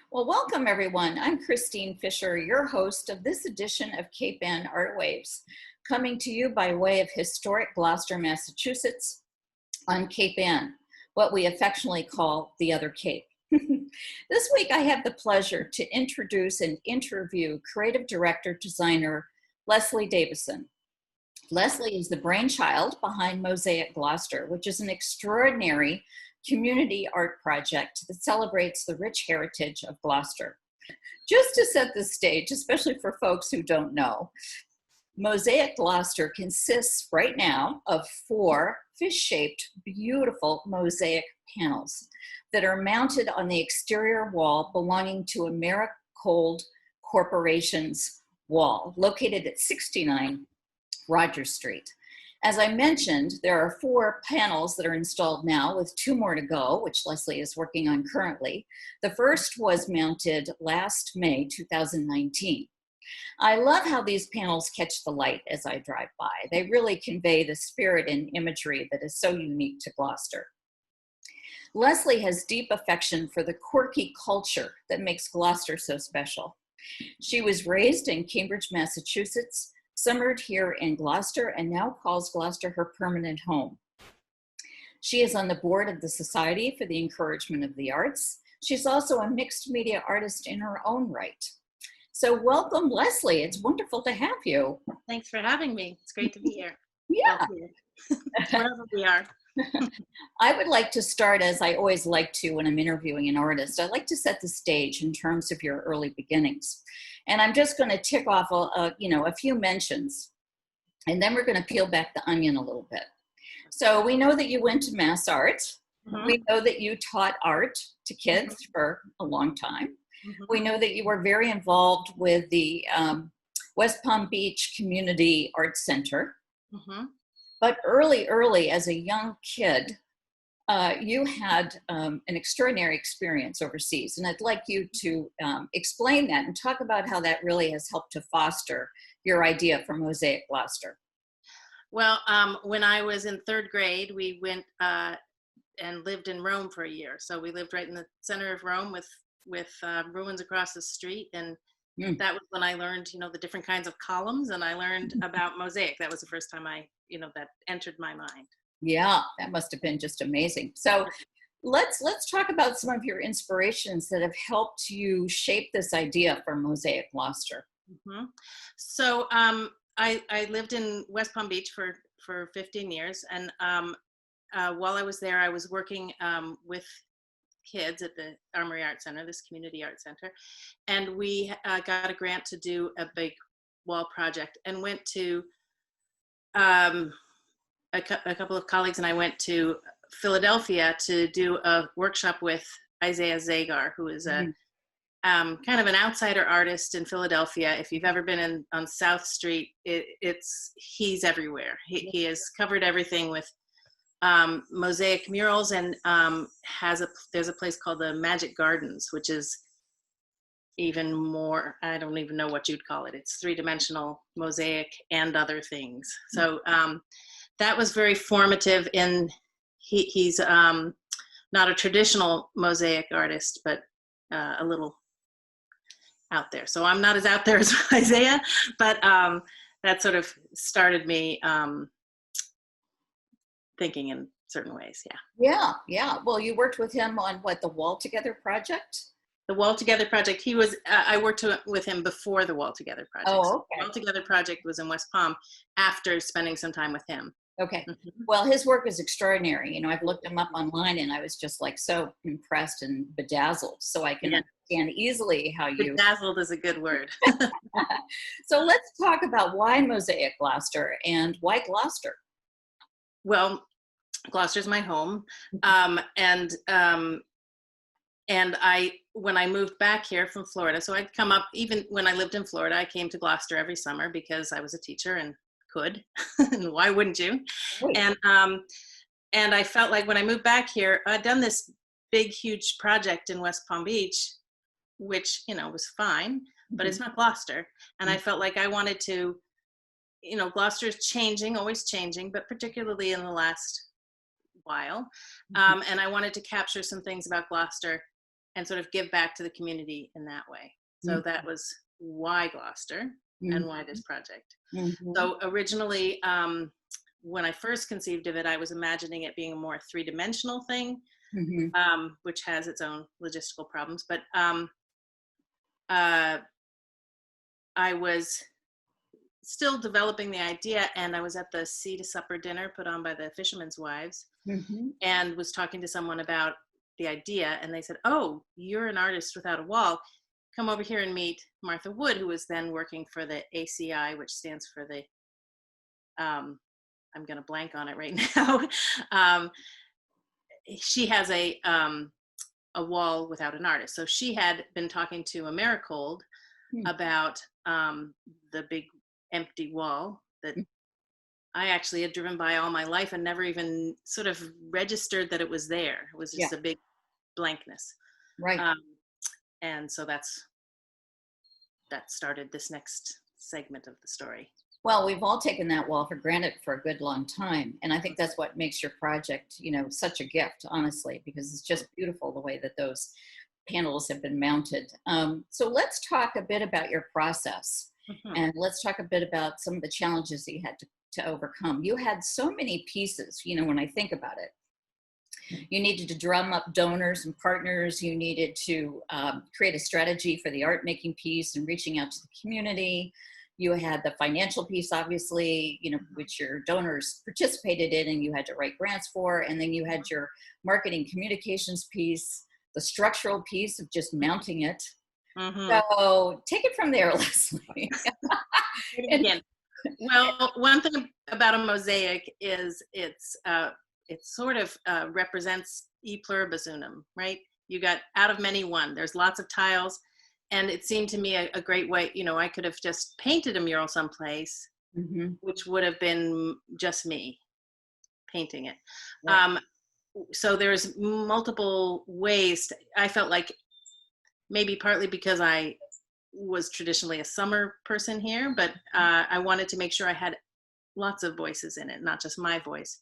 Well, welcome everyone. I'm Kristine Fisher, your host of this edition of Cape Ann ARTWaves, coming to you by way of historic Gloucester, Massachusetts on Cape Ann, what we affectionately call the other Cape. This week I have the pleasure to introduce and interview creative director designer Lesley Davison. Lesley is the brainchild behind Mosaic Gloucester, which is an extraordinary community art project that celebrates the rich heritage of Gloucester. Just to set the stage, especially for folks who don't know, Mosaic Gloucester consists right now of 4 fish-shaped, beautiful mosaic panels that are mounted on the exterior wall belonging to Americold Corporation's wall, located at 69 Rogers Street. As I mentioned, there are 4 panels that are installed now with 2 more to go, which Lesley is working on currently. The first was mounted last May 2019. I love how these panels catch the light as I drive by. They really convey the spirit and imagery that is so unique to Gloucester. Lesley has deep affection for the quirky culture that makes Gloucester so special. She was raised in Cambridge, Massachusetts, summered here in Gloucester, and now calls Gloucester her permanent home. She is on the board of the Society for the Encouragement of the Arts. She's also a mixed media artist in her own right. So welcome, Lesley. It's wonderful to have you. Thanks for having me. It's great to be here. Yeah. Wherever we are. I would like to start, as I always like to when I'm interviewing an artist, I like to set the stage in terms of your early beginnings. And I'm just going to tick off a few mentions, and then we're going to peel back the onion a little bit. So we know that you went to Mass Art. Mm-hmm. We know that you taught art to kids mm-hmm. for a long time. Mm-hmm. We know that you were very involved with the West Palm Beach Community Arts Center. Mm-hmm. But early as a young kid, you had an extraordinary experience overseas. And I'd like you to explain that and talk about how that really has helped to foster your idea for Mosaic Gloucester. Well, when I was in 3rd grade, we went and lived in Rome for a year. So we lived right in the center of Rome with ruins across the street. And that was when I learned, the different kinds of columns, and I learned about mosaic. That was the first time that entered my mind. Yeah, that must have been just amazing. So let's talk about some of your inspirations that have helped you shape this idea for Mosaic Gloucester. Mm-hmm. So I lived in West Palm Beach for 15 years. And while I was there, I was working with kids at the Armory Art Center, this community art center. And we got a grant to do a big wall project, and went to a couple of colleagues and I went to Philadelphia to do a workshop with Isaiah Zagar, who is a kind of an outsider artist in Philadelphia. If you've ever been on South Street, he's everywhere. He has covered everything with mosaic murals, and there's a place called the Magic Gardens, which is even more, I don't even know what you'd call it. It's 3-dimensional mosaic and other things. So that was very formative. He's not a traditional mosaic artist, but a little out there. So I'm not as out there as Isaiah, but that sort of started me thinking in certain ways. Yeah. Well, you worked with him on the Wall Together project? The Wall Together project. He was. I worked with him before the Wall Together project. Oh, okay. So the Wall Together project was in West Palm after spending some time with him. Okay. Mm-hmm. Well, his work is extraordinary. I've looked him up online, and I was just so impressed and bedazzled. So I can understand easily how you. Bedazzled is a good word. So let's talk about why Mosaic Gloucester and why Gloucester. Well, Gloucester's my home, and when I moved back here from Florida, so I'd come up, even when I lived in Florida, I came to Gloucester every summer because I was a teacher and could, and why wouldn't you? Right. And I felt like when I moved back here, I'd done this big, huge project in West Palm Beach, which, was fine, but it's not Gloucester. And I felt like I wanted to, Gloucester's changing, always changing, but particularly in the last while. And I wanted to capture some things about Gloucester and sort of give back to the community in that way. So that was why Gloucester and why this project. So originally, when I first conceived of it, I was imagining it being a more three-dimensional thing, which has its own logistical problems. But I was still developing the idea, and I was at the Sea to Supper dinner put on by the Fishermen's Wives, and was talking to someone about the idea, and they said, "Oh, you're an artist without a wall. Come over here and meet Martha Wood," who was then working for the ACI, which stands for the, I'm going to blank on it right now. She has a wall without an artist. So she had been talking to Americold about the big empty wall that I actually had driven by all my life and never even sort of registered that it was there. It was just a big blankness. Right. And so that started this next segment of the story. Well, we've all taken that wall for granted for a good long time. And I think that's what makes your project, you know, such a gift, honestly, because it's just beautiful the way that those panels have been mounted. So let's talk a bit about your process. And let's talk a bit about some of the challenges that you had to overcome. You had so many pieces, you know, when I think about it. You needed to drum up donors and partners. You needed to create a strategy for the art making piece and reaching out to the community. You had the financial piece, obviously, you know, which your donors participated in and you had to write grants for. And then you had your marketing communications piece, the structural piece of just mounting it. So take it from there, Lesley. Again, well, one thing about a mosaic is it sort of represents e pluribus unum, right? You got out of many one. There's lots of tiles. And it seemed to me a great way, you know, I could have just painted a mural someplace, which would have been just me painting it. Right. So there's multiple ways. I felt like maybe partly because I was traditionally a summer person here, but I wanted to make sure I had lots of voices in it, not just my voice.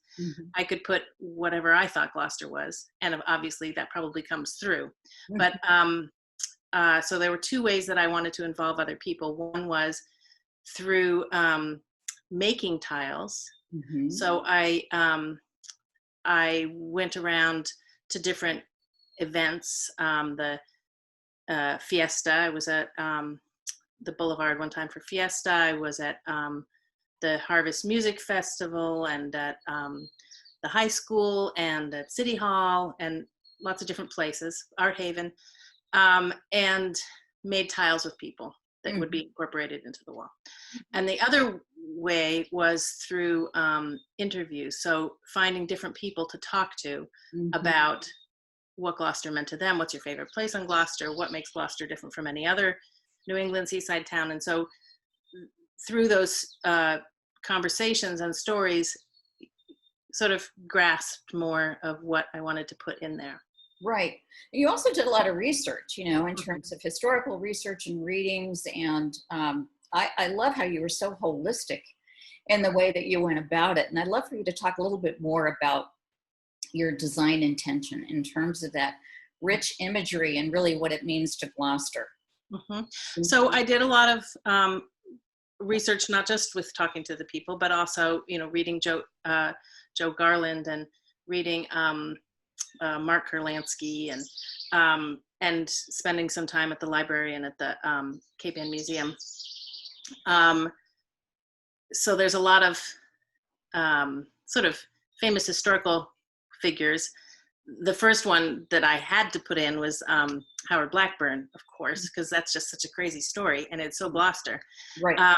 I could put whatever I thought Gloucester was. And obviously that probably comes through. But so there were two ways that I wanted to involve other people. One was through making tiles. So I went around to different events. The Fiesta, I was at the Boulevard one time for Fiesta. I was at the Harvest Music Festival and at the high school and at City Hall and lots of different places, Art Haven. And made tiles with people that would be incorporated into the wall. And the other way was through interviews. So finding different people to talk to about what Gloucester meant to them. What's your favorite place on Gloucester? What makes Gloucester different from any other New England seaside town? And so through those conversations and stories, sort of grasped more of what I wanted to put in there. Right. You also did a lot of research, you know, in terms of historical research and readings. And I love how you were so holistic in the way that you went about it. And I'd love for you to talk a little bit more about your design intention in terms of that rich imagery and really what it means to Gloucester. So I did a lot of research, not just with talking to the people, but also, you know, reading Joe Garland and reading Mark Kurlansky and spending some time at the library and at the Cape Ann Museum. So there's a lot of sort of famous historical figures. The first one that I had to put in was Howard Blackburn, of course, because that's just such a crazy story and it's so Gloucester. Right.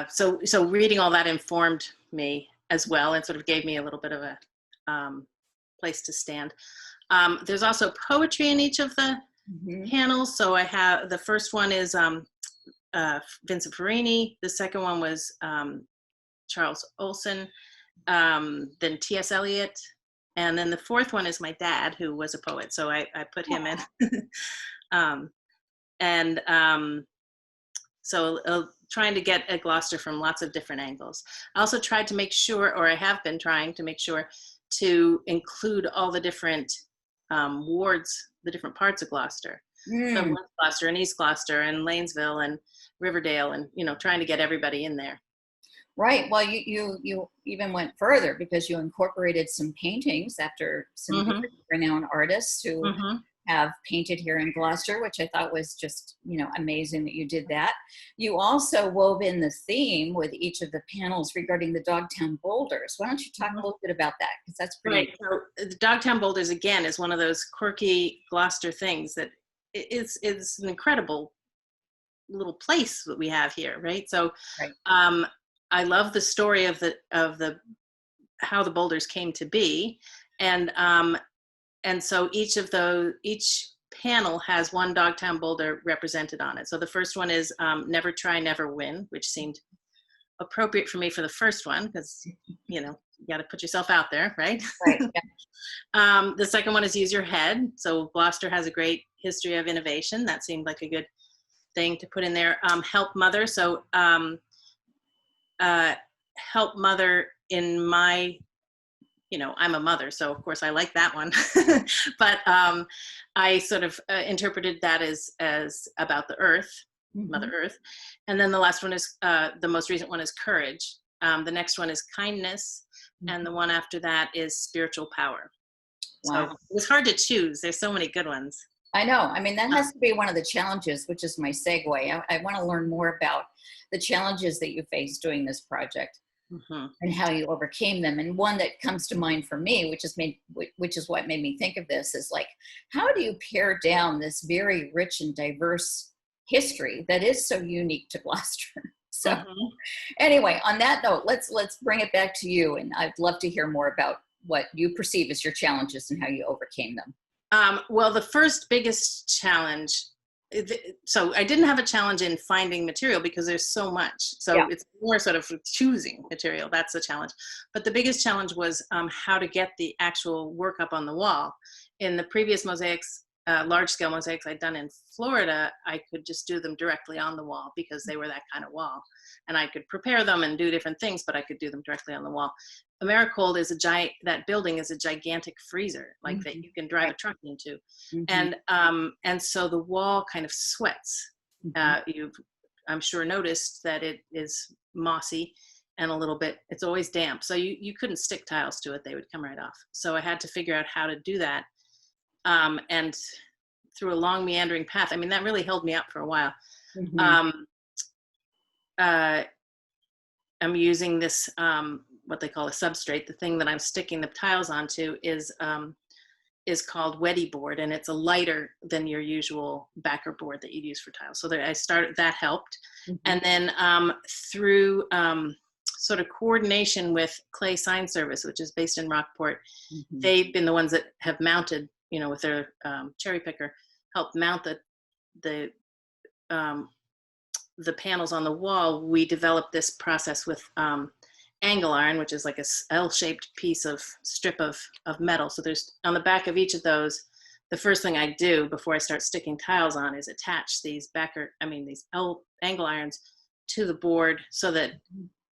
So reading all that informed me as well and sort of gave me a little bit of a place to stand. There's also poetry in each of the panels. So I have, the first one is Vincent Ferrini. The second one was Charles Olson, then T.S. Eliot. And then the fourth one is my dad, who was a poet. So I put him in. So trying to get at Gloucester from lots of different angles. I also tried to make sure, or I have been trying to make sure, to include all the different wards, the different parts of Gloucester. So West Gloucester and East Gloucester and Lanesville and Riverdale, and trying to get everybody in there. Right. Well, you even went further because you incorporated some paintings after some very renowned artists who have painted here in Gloucester, which I thought was just, amazing that you did that. You also wove in the theme with each of the panels regarding the Dogtown boulders. Why don't you talk a little bit about that? Because that's pretty. Right. So the Dogtown boulders, again, is one of those quirky Gloucester things that it's an incredible little place that we have here, right? So I love the story of the how the boulders came to be, and so each panel has one Dogtown boulder represented on it. So the first one is Never Try, Never Win, which seemed appropriate for me for the first one because you got to put yourself out there, right? Right. Yeah. The second one is Use Your Head. So Gloucester has a great history of innovation. That seemed like a good thing to put in there. Help Mother. So help mother in my, I'm a mother, so of course I like that one. But I sort of interpreted that as about the earth, Mother Earth. And then the last one is, the most recent one is Courage. The next one is Kindness. And the one after that is Spiritual Power. Wow. So it was hard to choose. There's so many good ones. I know. I mean, that has to be one of the challenges, which is my segue. I want to learn more about the challenges that you faced doing this project and how you overcame them. And one that comes to mind for me, which is what made me think of this, is like, how do you pare down this very rich and diverse history that is so unique to Gloucester? So anyway, on that note, let's bring it back to you. And I'd love to hear more about what you perceive as your challenges and how you overcame them. Well, the first biggest challenge, so I didn't have a challenge in finding material because there's so much. So it's more sort of choosing material. That's the challenge. But the biggest challenge was how to get the actual work up on the wall. In the previous mosaics, large-scale mosaics I'd done in Florida, I could just do them directly on the wall because they were that kind of wall. And I could prepare them and do different things, but I could do them directly on the wall. Americold is that building is a gigantic freezer, like that you can drive a truck into. And so the wall kind of sweats. You've, I'm sure, noticed that it is mossy and a little bit, it's always damp. So you couldn't stick tiles to it. They would come right off. So I had to figure out how to do that. And through a long meandering path, I mean, that really held me up for a while. I'm using this, what they call a substrate. The thing that I'm sticking the tiles onto is called Weddy board, and it's a lighter than your usual backer board that you'd use for tiles. So that helped. And then through sort of coordination with Clay Sign Service, which is based in Rockport, they've been the ones that have mounted, with their cherry picker, helped mount the panels on the wall. We developed this process with angle iron, which is like a L-shaped strip of metal. So there's, on the back of each of those, the first thing I do before I start sticking tiles on is attach these angle irons to the board so that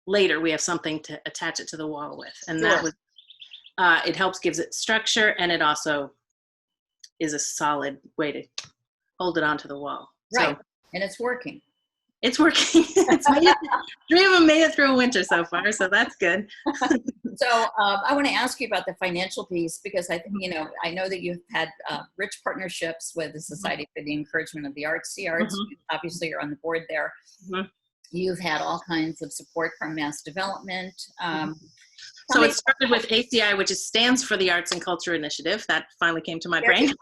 later we have something to attach it to the wall with. And that was, it helps, gives it structure, and it also is a solid way to hold it onto the wall. Right. So, and it's working. It's working. Three of them made it through a winter so far, so that's good. So I want to ask you about the financial piece, because I think, I know that you've had rich partnerships with the Society for the Encouragement of the Arts, the Arts. Obviously, you're on the board there. You've had all kinds of support from Mass Development. So it started with ACI, which stands for the Arts and Culture Initiative. That finally came to my brain.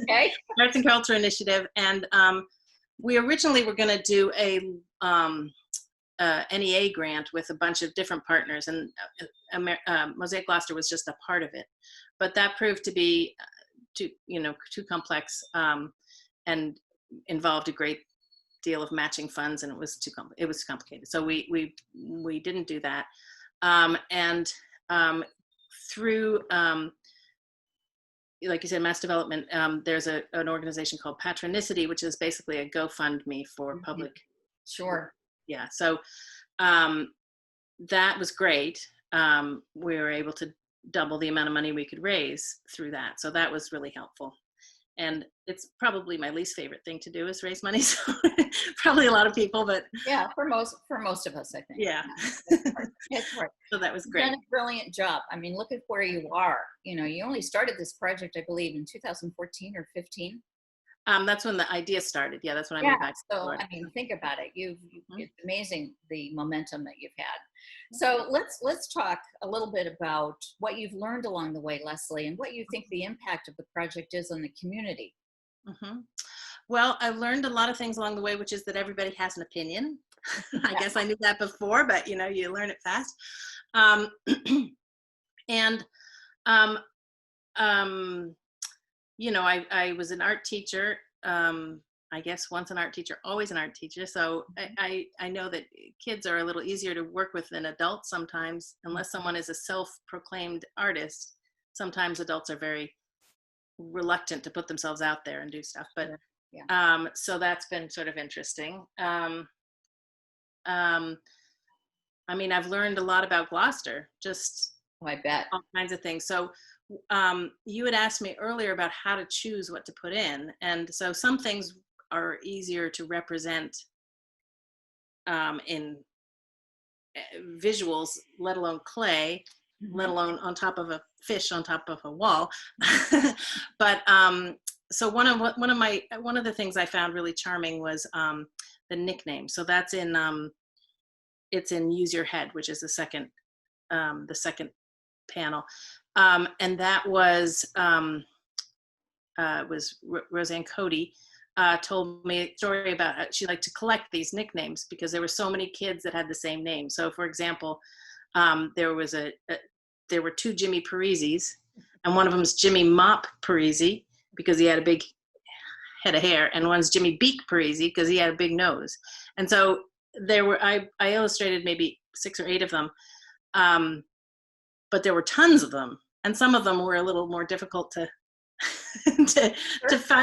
Okay. Arts and Culture Initiative. And we originally were going to do a NEA grant with a bunch of different partners, and Mosaic Gloucester was just a part of it. But that proved to be too complex and involved a great deal of matching funds, and it was complicated. So we didn't do that. And through, like you said, Mass Development, there's an organization called Patronicity, which is basically a GoFundMe for public. Sure. Yeah. So that was great. We were able to double the amount of money we could raise through that. So that was really helpful. And it's probably my least favorite thing to do is raise money. So probably a lot of people, but yeah, for most of us, I think. yeah. It's hard. So that was You've great. done a brilliant job. I mean, look at where you are. You know, you only started this project, I believe, in 2014 or 15. That's when the idea started. Yeah, that's when I Yeah. moved back to So, Florida. I mean, think about it. Mhm. It's amazing the momentum that you've had. So let's talk a little bit about what you've learned along the way, Lesley, and what you think the impact of the project is on the community. Mhm. Well, I've learned a lot of things along the way, which is that everybody has an opinion. I guess I knew that before, but you know, you learn it fast. Um, and um, um, you know, I was an art teacher. I guess once an art teacher, always an art teacher. So I know that kids are a little easier to work with than adults sometimes, unless someone is a self-proclaimed artist. Sometimes adults are very reluctant to put themselves out there and do stuff. But Yeah. so that's been sort of interesting. I mean, I've learned a lot about Gloucester, just Oh, I bet. all kinds of things. So you had asked me earlier about how to choose what to put in. And so some things are easier to represent in visuals, let alone clay, let alone on top of a fish on top of a wall. But so one of the things I found really charming was the nickname. So that's in it's in Use Your Head, which is the second panel, and that was Roseanne Cody. Told me a story about how she liked to collect these nicknames because there were so many kids that had the same name. So, for example, there were two Jimmy Parisis, and one of them is Jimmy Mop Parisi because he had a big head of hair, and one's Jimmy Beak Parisi because he had a big nose. And so there were I illustrated maybe 6 or 8 of them, but there were tons of them, and some of them were a little more difficult to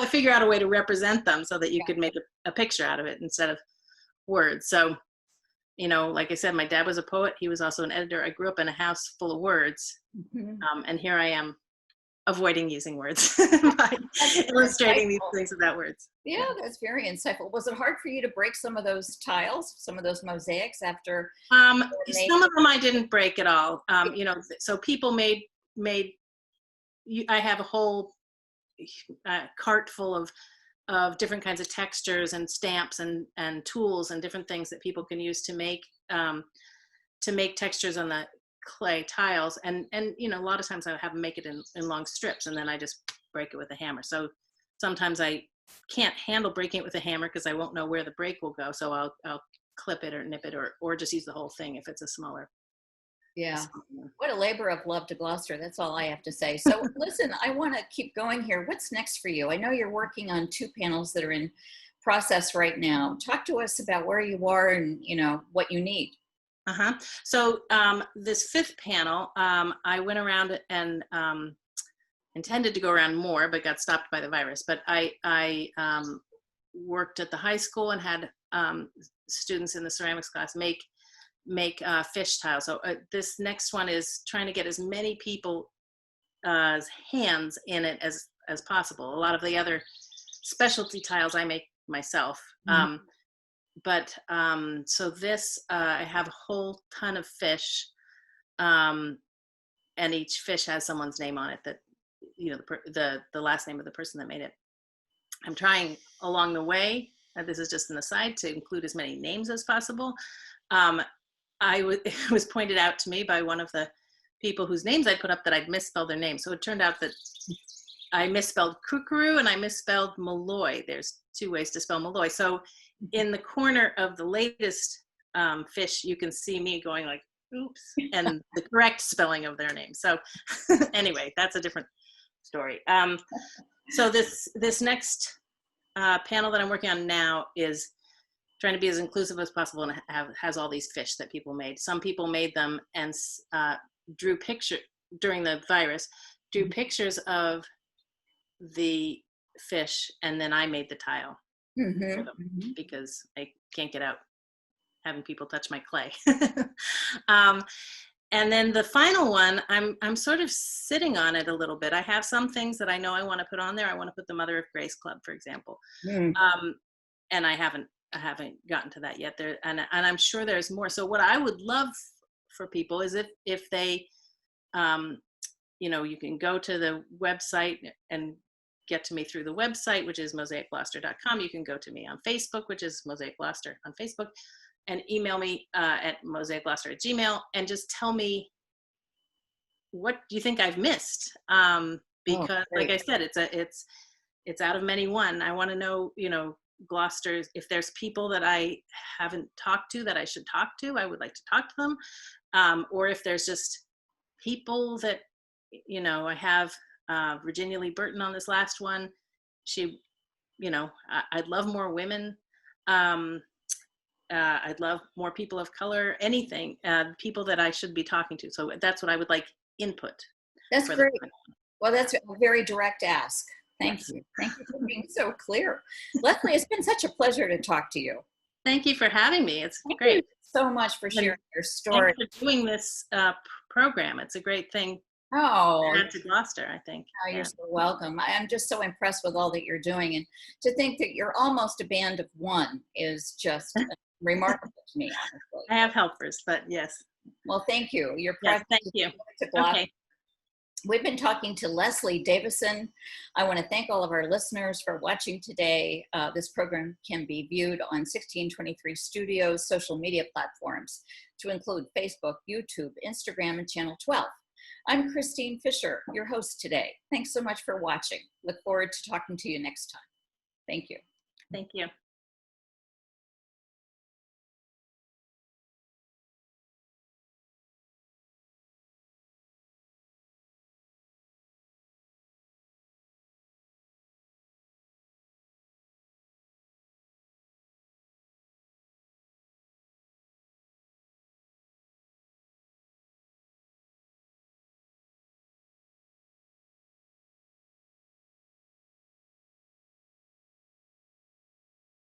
figure out a way to represent them so that you could make a picture out of it instead of words. So, you know, like I said, my dad was a poet. He was also an editor. I grew up in a house full of words. And here I am avoiding using words by illustrating these things without words. Yeah, that's very insightful. Was it hard for you to break some of those tiles, some of those mosaics after? Some of them I didn't break at all. You know, so people made, I have a whole cart full of different kinds of textures and stamps and tools and different things that people can use to make textures on the clay tiles. And you know, a lot of times I have them make it in long strips, and then I just break it with a hammer. So sometimes I can't handle breaking it with a hammer because I won't know where the break will go. So I'll clip it or nip it or just use the whole thing if it's a smaller. Yeah. What a labor of love to Gloucester. That's all I have to say. So listen, I want to keep going here. What's next for you? I know you're working on 2 panels that are in process right now. Talk to us about where you are and, you know, what you need. So this 5th panel, I went around and intended to go around more, but got stopped by the virus. But I worked at the high school and had students in the ceramics class make fish tiles. So this next one is trying to get as many people's hands in it as possible. A lot of the other specialty tiles I make myself. But so this, I have a whole ton of fish, and each fish has someone's name on it that, you know, the last name of the person that made it. I'm trying along the way, this is just an aside, to include as many names as possible. It was pointed out to me by one of the people whose names I put up that I'd misspelled their name. So it turned out that I misspelled kookaroo and I misspelled Malloy. There's 2 ways to spell Malloy. So in the corner of the latest fish, you can see me going like, oops, and the correct spelling of their name. So anyway, that's a different story. So this next panel that I'm working on now is trying to be as inclusive as possible and has all these fish that people made. Some people made them and drew pictures during the virus, drew pictures of the fish, and then I made the tile for them because I can't get out having people touch my clay. And then the final one, I'm sort of sitting on it a little bit. I have some things that I know I want to put on there. I want to put the Mother of Grace Club, for example. And I haven't gotten to that yet. There, and I'm sure there's more. So what I would love for people is if they, you know, you can go to the website and get to me through the website, which is mosaicgloucester.com. You can go to me on Facebook, which is Mosaic Gloucester on Facebook, and email me at mosaicgloucester@gmail, and just tell me what you think I've missed. Because like I said, it's out of many one. I want to know, you know, Gloucester's, if there's people that I haven't talked to that I should talk to, I would like to talk to them. Or if there's just people that, you know, I have Virginia Lee Burton on this last one. She, you know, I'd love more women. I'd love more people of color, anything, people that I should be talking to. So that's what I would like input. That's great. Well, that's a very direct ask. Thank you. Thank you for being so clear. Lesley, it's been such a pleasure to talk to you. Thank you for having me. It's Thank great. you so much for sharing your story. Thanks for doing this program. It's a great thing. Oh, To Gloucester, I think. Oh, you're so welcome. I'm just so impressed with all that you're doing. And to think that you're almost a band of one is just remarkable to me, honestly. I have helpers, but yes. Well, thank you. Yes, thank you. Okay. We've been talking to Lesley Davison. I want to thank all of our listeners for watching today. This program can be viewed on 1623 Studios social media platforms, to include Facebook, YouTube, Instagram, and Channel 12. I'm Kristine Fisher, your host today. Thanks so much for watching. Look forward to talking to you next time. Thank you. Thank you.